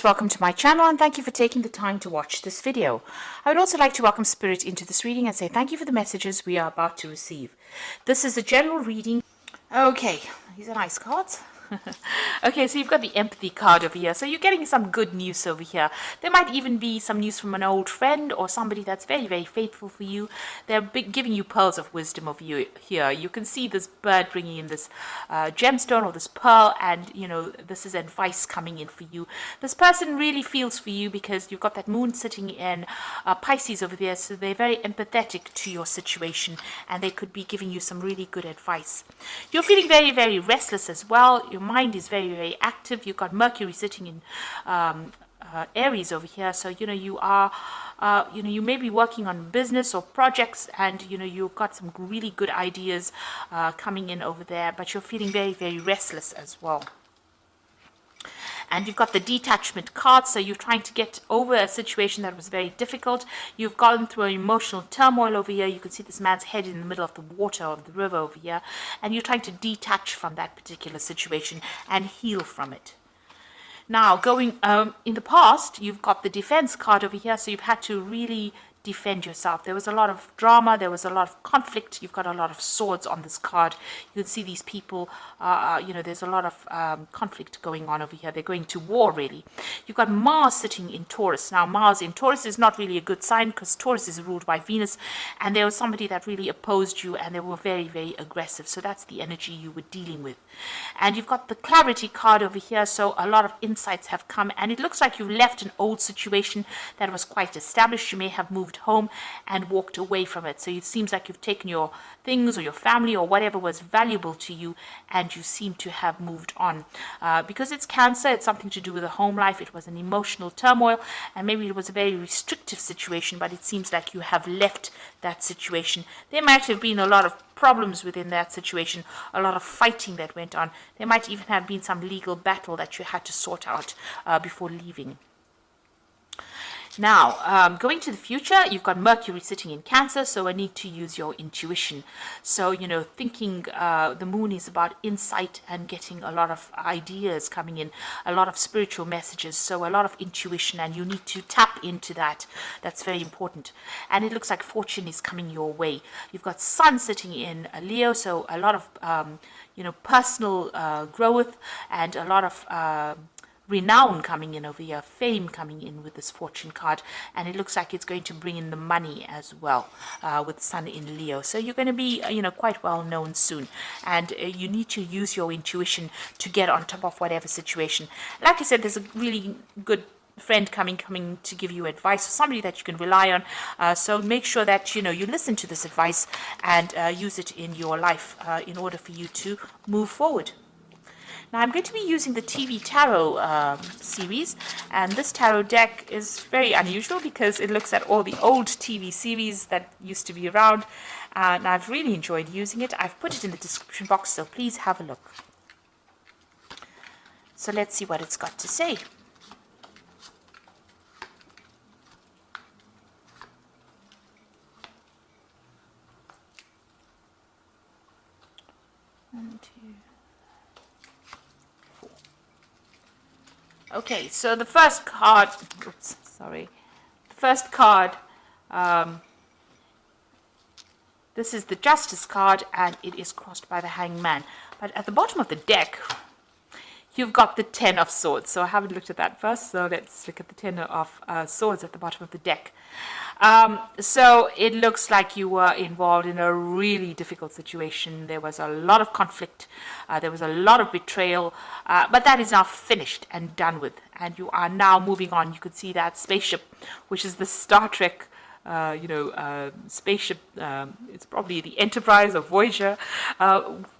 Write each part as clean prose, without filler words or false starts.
Welcome to my channel and thank you for taking the time to watch this video. I would also like to welcome Spirit into this reading and say thank you for the messages we are about to receive. This is a general reading. Okay, these are nice cards. Okay, so you've got the empathy card over here. So you're getting some good news over here. There might even be some news from an old friend or somebody that's very, very faithful for you. They're giving you pearls of wisdom over here. You can see this bird bringing in this gemstone or this pearl, and you know this is advice coming in for you. This person really feels for you because you've got that moon sitting in Pisces over there, so they're very empathetic to your situation and they could be giving you some really good advice. You're feeling very, very restless as well. Your mind is very, very active. You've got Mercury sitting in Aries over here, so you know you are you may be working on business or projects, and you know you've got some really good ideas coming in over there, but you're feeling very, very restless as well. And you've got the detachment card, so you're trying to get over a situation that was very difficult. You've gone through an emotional turmoil over here. You can see this man's head in the middle of the water of the river over here, and you're trying to detach from that particular situation and heal from it. Now, going in the past, you've got the defense card over here, so you've had to really defend yourself. There was a lot of drama, there was a lot of conflict. You've got a lot of swords on this card. You can see these people, you know, there's a lot of conflict going on over here. They're going to war, really. You've got Mars sitting in Taurus. Now, Mars in Taurus is not really a good sign because Taurus is ruled by Venus, and there was somebody that really opposed you, and they were very, very aggressive. So that's the energy you were dealing with. And you've got the clarity card over here, so a lot of insights have come, and it looks like you've left an old situation that was quite established. You may have moved home and walked away from it. So it seems like you've taken your things or your family or whatever was valuable to you, and you seem to have moved on. Because it's Cancer, it's something to do with the home life. It was an emotional turmoil, and maybe it was a very restrictive situation, but it seems like you have left that situation. There might have been a lot of problems within that situation, a lot of fighting that went on. There might even have been some legal battle that you had to sort out before leaving. Now, going to the future, you've got Mercury sitting in Cancer, so I need to use your intuition. So, you know, thinking the moon is about insight and getting a lot of ideas coming in, a lot of spiritual messages, so a lot of intuition, and you need to tap into that. That's very important. And it looks like fortune is coming your way. You've got Sun sitting in Leo, so a lot of, you know, personal growth and a lot of renown coming in over here, fame coming in with this fortune card, and it looks like it's going to bring in the money as well with Sun in Leo. So you're going to be, you know, quite well known soon, and you need to use your intuition to get on top of whatever situation. Like I said, there's a really good friend coming to give you advice, somebody that you can rely on, so make sure that you know you listen to this advice and use it in your life in order for you to move forward. Now I'm going to be using the TV Tarot series, and this tarot deck is very unusual because it looks at all the old TV series that used to be around, and I've really enjoyed using it. I've put it in the description box, so please have a look. So let's see what it's got to say. One, two. Okay, so the first card, oops, sorry, the first card, this is the Justice card, and it is crossed by the Hanged Man. But at the bottom of the deck, you've got the Ten of Swords. So I haven't looked at that first, so let's look at the Ten of Swords at the bottom of the deck. So it looks like you were involved in a really difficult situation. There was a lot of conflict. There was a lot of betrayal, but that is now finished and done with. And you are now moving on. You could see that spaceship, which is the Star Trek spaceship. It's probably the Enterprise or Voyager,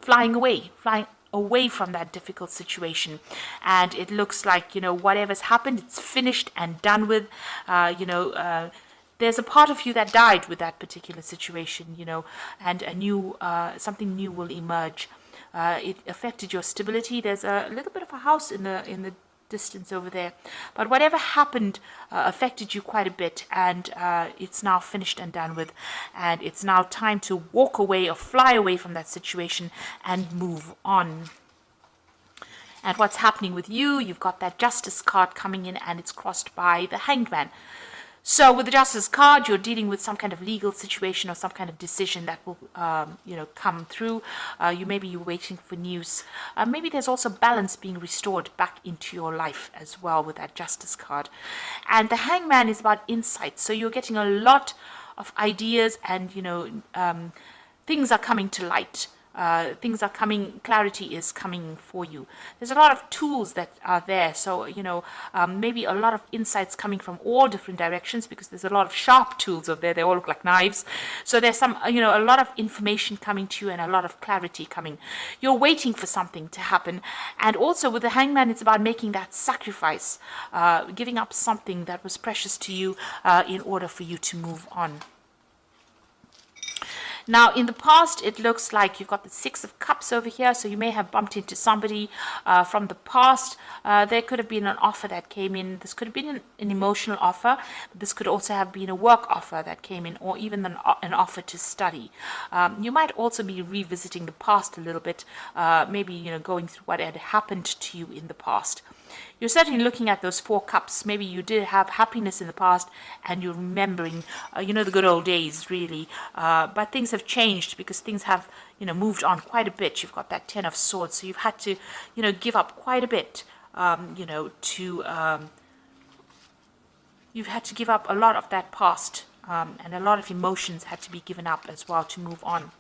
flying away from that difficult situation. And it looks like, you know, whatever's happened, it's finished and done with. There's a part of you that died with that particular situation, you know, and a new, something new will emerge. It affected your stability. There's a little bit of a house in the distance over there, but whatever happened affected you quite a bit, and it's now finished and done with, and it's now time to walk away or fly away from that situation and move on. And what's happening with you, you've got that Justice card coming in, and it's crossed by the Hanged Man. So with the Justice card, you're dealing with some kind of legal situation or some kind of decision that will, come through. Maybe you're waiting for news. Maybe there's also balance being restored back into your life as well with that Justice card. And the Hangman is about insight. So you're getting a lot of ideas, and things are coming to light. Things are coming, clarity is coming for you. There's a lot of tools that are there. So, maybe a lot of insights coming from all different directions, because there's a lot of sharp tools over there. They all look like knives. So there's some, a lot of information coming to you and a lot of clarity coming. You're waiting for something to happen. And also with the Hangman, it's about making that sacrifice, giving up something that was precious to you in order for you to move on. Now, in the past, it looks like you've got the Six of Cups over here, so you may have bumped into somebody from the past. There could have been an offer that came in. This could have been an emotional offer. This could also have been a work offer that came in, or even an offer to study. You might also be revisiting the past a little bit, maybe going through what had happened to you in the past. You're certainly looking at those Four Cups. Maybe you did have happiness in the past, and you're remembering, the good old days, really. But things have changed, because things have, moved on quite a bit. You've got that Ten of Swords, so you've had to, give up quite a bit, you've had to give up a lot of that past, and a lot of emotions had to be given up as well to move on.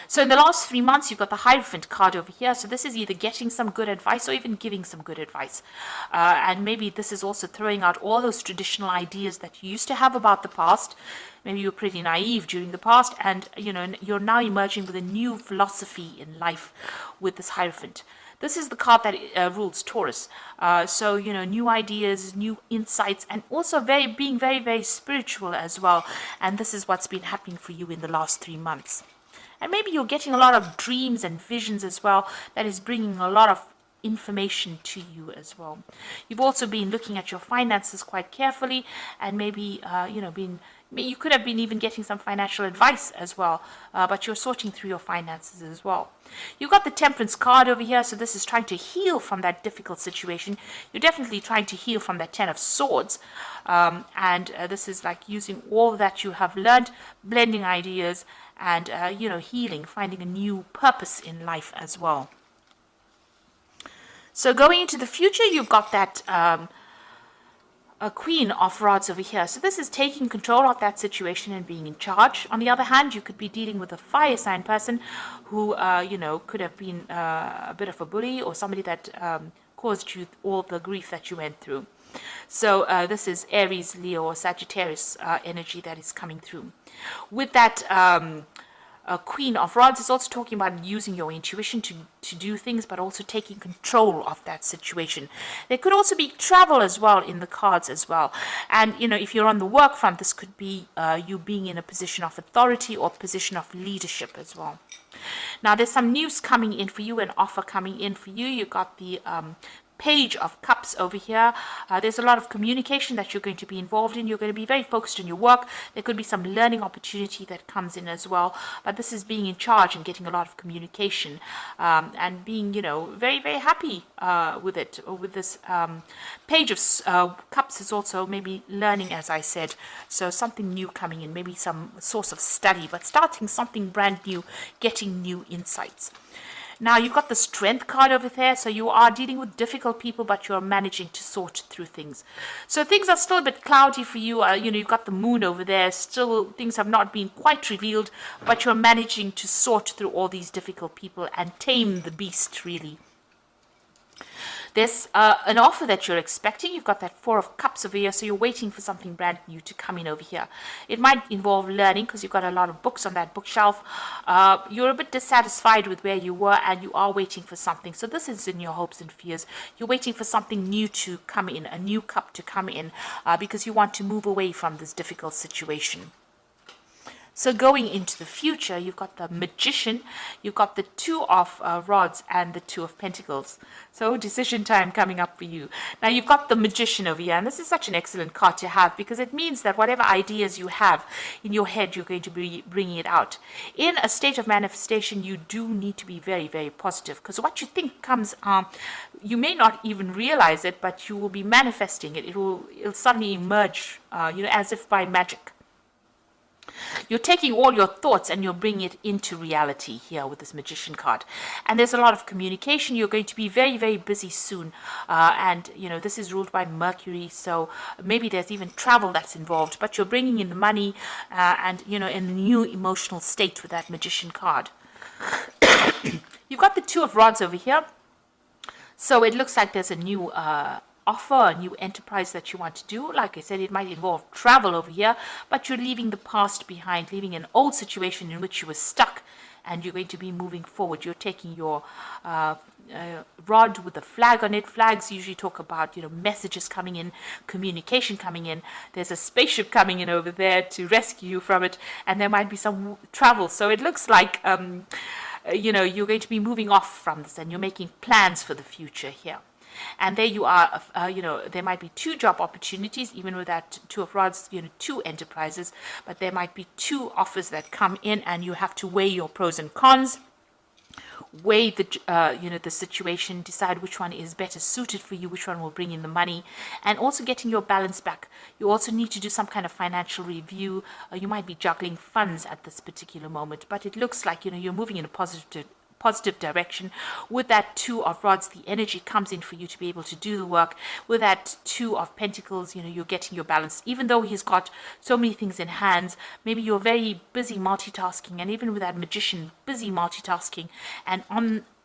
So in the last 3 months, you've got the Hierophant card over here. So this is either getting some good advice or even giving some good advice. And maybe this is also throwing out all those traditional ideas that you used to have about the past. Maybe you were pretty naive during the past, and you're now emerging with a new philosophy in life with this Hierophant. This is the card that rules Taurus. So, new ideas, new insights, and also being very, very spiritual as well. And this is what's been happening for you in the last 3 months. And maybe you're getting a lot of dreams and visions as well, that is bringing a lot of information to you as well. You've also been looking at your finances quite carefully, and maybe, you could have been even getting some financial advice as well, but you're sorting through your finances as well. You've got the Temperance card over here, so this is trying to heal from that difficult situation. You're definitely trying to heal from that Ten of Swords, and this is like using all that you have learned, blending ideas, and healing, finding a new purpose in life as well. So going into the future, you've got that a Queen of Rods over here. So this is taking control of that situation and being in charge. On the other hand, you could be dealing with a fire sign person who, could have been a bit of a bully, or somebody that caused you all the grief that you went through. So this is Aries, Leo, or Sagittarius energy that is coming through. With that Queen of Rods is also talking about using your intuition to do things, but also taking control of that situation. There could also be travel as well in the cards as well. And, if you're on the work front, this could be you being in a position of authority or position of leadership as well. Now, there's some news coming in for you, an offer coming in for you. You got the Page of Cups over here. There's a lot of communication that you're going to be involved in. You're going to be very focused on your work. There could be some learning opportunity that comes in as well. But this is being in charge and getting a lot of communication, and being, very, very happy with it. With this Page of Cups is also maybe learning, as I said. So something new coming in, maybe some source of study, but starting something brand new, getting new insights. Now, you've got the Strength card over there, so you are dealing with difficult people, but you're managing to sort through things. So things are still a bit cloudy for you. You've got the Moon over there. Still, things have not been quite revealed, but you're managing to sort through all these difficult people and tame the beast, really. There's an offer that you're expecting. You've got that Four of Cups over here, so you're waiting for something brand new to come in over here. It might involve learning, because you've got a lot of books on that bookshelf. You're a bit dissatisfied with where you were, and you are waiting for something. So this is in your hopes and fears. You're waiting for something new to come in, a new cup to come in, because you want to move away from this difficult situation. So going into the future, you've got the Magician, you've got the Two of Rods and the Two of Pentacles. So decision time coming up for you. Now you've got the Magician over here, and this is such an excellent card to have because it means that whatever ideas you have in your head, you're going to be bringing it out. In a state of manifestation, you do need to be very, very positive because what you think comes, you may not even realize it, but you will be manifesting it. It'll suddenly emerge, as if by magic. You're taking all your thoughts and you're bringing it into reality here with this Magician card. And there's a lot of communication. You're going to be very, very busy soon. And this is ruled by Mercury. So maybe there's even travel that's involved. But you're bringing in the money and, in a new emotional state with that Magician card. You've got the Two of Rods over here. So it looks like there's a new offer, a new enterprise that you want to do. Like I said, it might involve travel over here, but you're leaving the past behind, leaving an old situation in which you were stuck, and you're going to be moving forward. You're taking your rod with a flag on it. Flags usually talk about, messages coming in, communication coming in. There's a spaceship coming in over there to rescue you from it, and there might be some travel. So it looks like, you're going to be moving off from this, and you're making plans for the future here. And there you are, there might be two job opportunities, even with that Two of Rods, two enterprises, but there might be two offers that come in and you have to weigh your pros and cons, weigh the situation, decide which one is better suited for you, which one will bring in the money, and also getting your balance back. You also need to do some kind of financial review. You might be juggling funds at this particular moment, but it looks like, you're moving in a positive direction. With that Two of Rods, the energy comes in for you to be able to do the work. With that Two of Pentacles, you're getting your balance. Even though he's got so many things in hands, maybe you're very busy multitasking, and even with that Magician, busy multitasking, and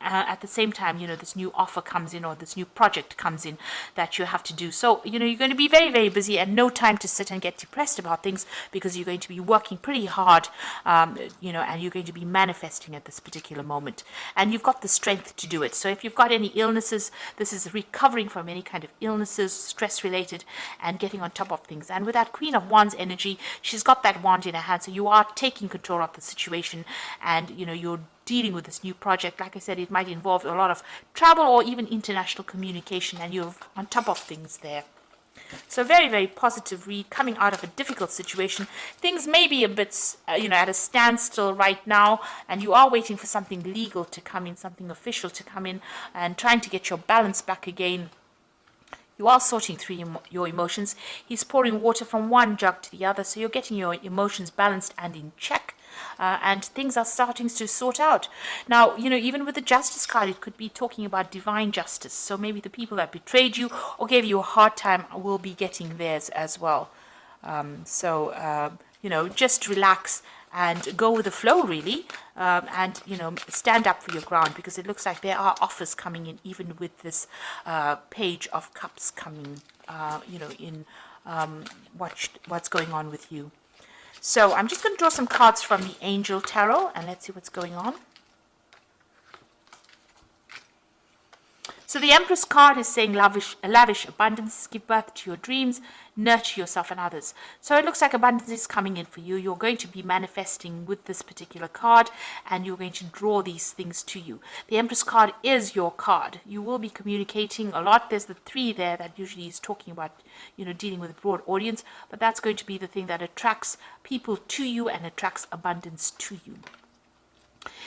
at the same time, this new offer comes in or this new project comes in that you have to do. So, you're going to be very, very busy and no time to sit and get depressed about things because you're going to be working pretty hard, and you're going to be manifesting at this particular moment. And you've got the strength to do it. So if you've got any illnesses, this is recovering from any kind of illnesses, stress related, and getting on top of things. And with that Queen of Wands energy, she's got that wand in her hand. So you are taking control of the situation and, you're dealing with this new project. Like I said, it might involve a lot of travel or even international communication, and you're on top of things there. So very, very positive read coming out of a difficult situation. Things may be a bit, at a standstill right now, and you are waiting for something legal to come in, something official to come in, and trying to get your balance back again. You are sorting through your emotions. He's pouring water from one jug to the other, so you're getting your emotions balanced and in check. And things are starting to sort out. Now, even with the Justice card, it could be talking about divine justice. So maybe the people that betrayed you or gave you a hard time will be getting theirs as well. Just relax and go with the flow, really, and stand up for your ground, because it looks like there are offers coming in, even with this Page of Cups coming, in what's going on with you. So I'm just going to draw some cards from the Angel Tarot, and let's see what's going on. So the Empress card is saying lavish abundance, give birth to your dreams, nurture yourself and others. So it looks like abundance is coming in for you. You're going to be manifesting with this particular card, and you're going to draw these things to you. The Empress card is your card. You will be communicating a lot. There's the 3 there that usually is talking about, dealing with a broad audience, but that's going to be the thing that attracts people to you and attracts abundance to you.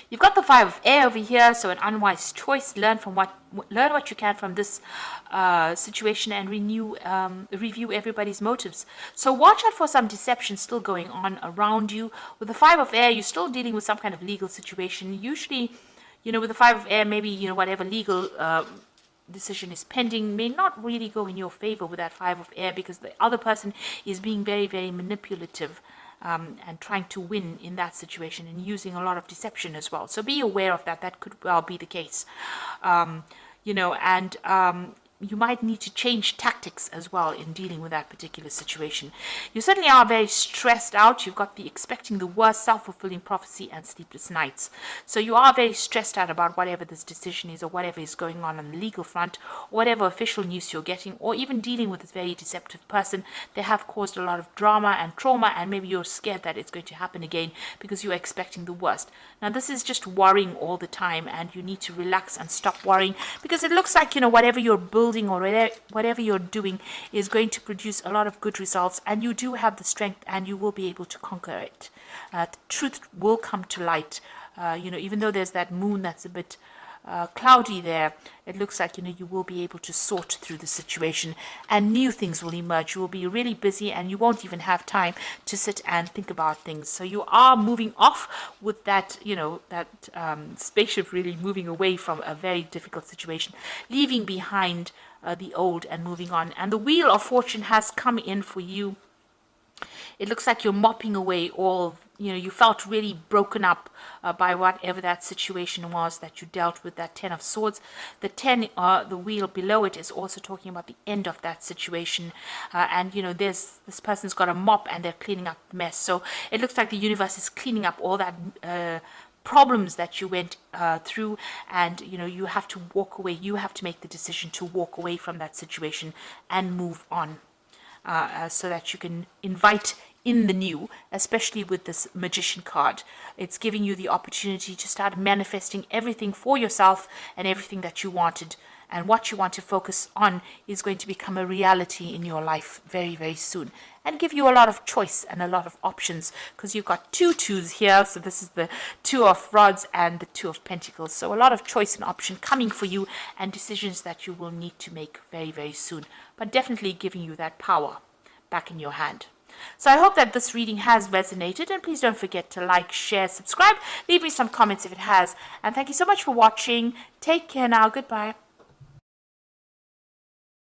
You've got the 5 of Air over here, so an unwise choice. Learn what you can from this situation and review everybody's motives. So watch out for some deception still going on around you. With the 5 of Air, you're still dealing with some kind of legal situation. Usually, with the 5 of Air, maybe, whatever legal decision is pending may not really go in your favor with that 5 of Air, because the other person is being very, very manipulative. And trying to win in that situation and using a lot of deception as well. So be aware of that. That could well be the case. you might need to change tactics as well in dealing with that particular situation. You certainly are very stressed out. You've got the expecting the worst, self-fulfilling prophecy, and sleepless nights. So you are very stressed out about whatever this decision is, or whatever is going on the legal front, or whatever official news you're getting, or even dealing with this very deceptive person. They have caused a lot of drama and trauma, and maybe you're scared that it's going to happen again because you're expecting the worst. Now, this is just worrying all the time, and you need to relax and stop worrying, because it looks like, whatever you're building or whatever you're doing is going to produce a lot of good results, and you do have the strength, and you will be able to conquer it. The truth will come to light. Even though there's that moon that's a bit cloudy there, it looks like you will be able to sort through the situation, and new things will emerge. You will be really busy, and you won't even have time to sit and think about things. So you are moving off with that spaceship, really moving away from a very difficult situation, leaving behind the old and moving on. And the Wheel of Fortune has come in for you. It looks like you're mopping away all, you felt really broken up by whatever that situation was that you dealt with, that 10 of Swords. The 10, the wheel below it, is also talking about the end of that situation. And, this person's got a mop and they're cleaning up the mess. So it looks like the universe is cleaning up all that problems that you went through, and you have to walk away. You have to make the decision to walk away from that situation and move on. So that you can invite in the new, especially with this Magician card. It's giving you the opportunity to start manifesting everything for yourself and everything that you wanted. And what you want to focus on is going to become a reality in your life very, very soon, and give you a lot of choice and a lot of options, because you've got 2 twos here. So this is the 2 of Rods and the 2 of Pentacles. So a lot of choice and option coming for you, and decisions that you will need to make very, very soon, but definitely giving you that power back in your hand. So I hope that this reading has resonated, and please don't forget to like, share, subscribe, leave me some comments if it has, and thank you so much for watching. Take care now. Goodbye.